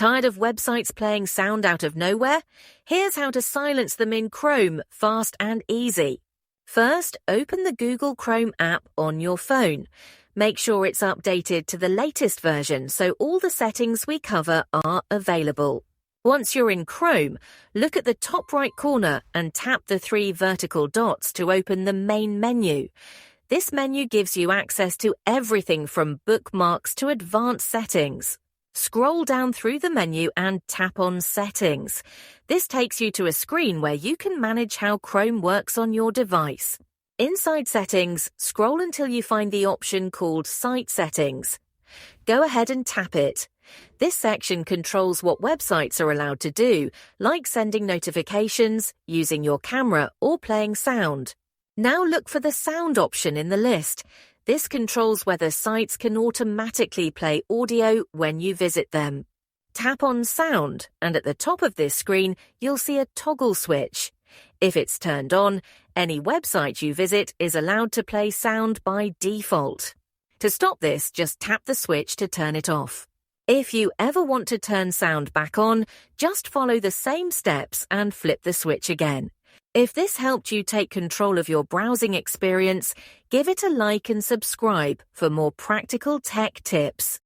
Tired of websites playing sound out of nowhere? Here's how to silence them in Chrome, fast and easy. First, open the Google Chrome app on your phone. Make sure it's updated to the latest version so all the settings we cover are available. Once you're in Chrome, look at the top right corner and tap the 3 vertical dots to open the main menu. This menu gives you access to everything from bookmarks to advanced settings. Scroll down through the menu and tap on Settings. This takes you to a screen where you can manage how Chrome works on your device. Inside Settings, scroll until you find the option called Site Settings. Go ahead and tap it. This section controls what websites are allowed to do, like sending notifications, using your camera, or playing sound. Now look for the sound option in the list. This controls whether sites can automatically play audio when you visit them. Tap on Sound, and at the top of this screen, you'll see a toggle switch. If it's turned on, any website you visit is allowed to play sound by default. To stop this, just tap the switch to turn it off. If you ever want to turn sound back on, just follow the same steps and flip the switch again. If this helped you take control of your browsing experience, give it a like and subscribe for more practical tech tips.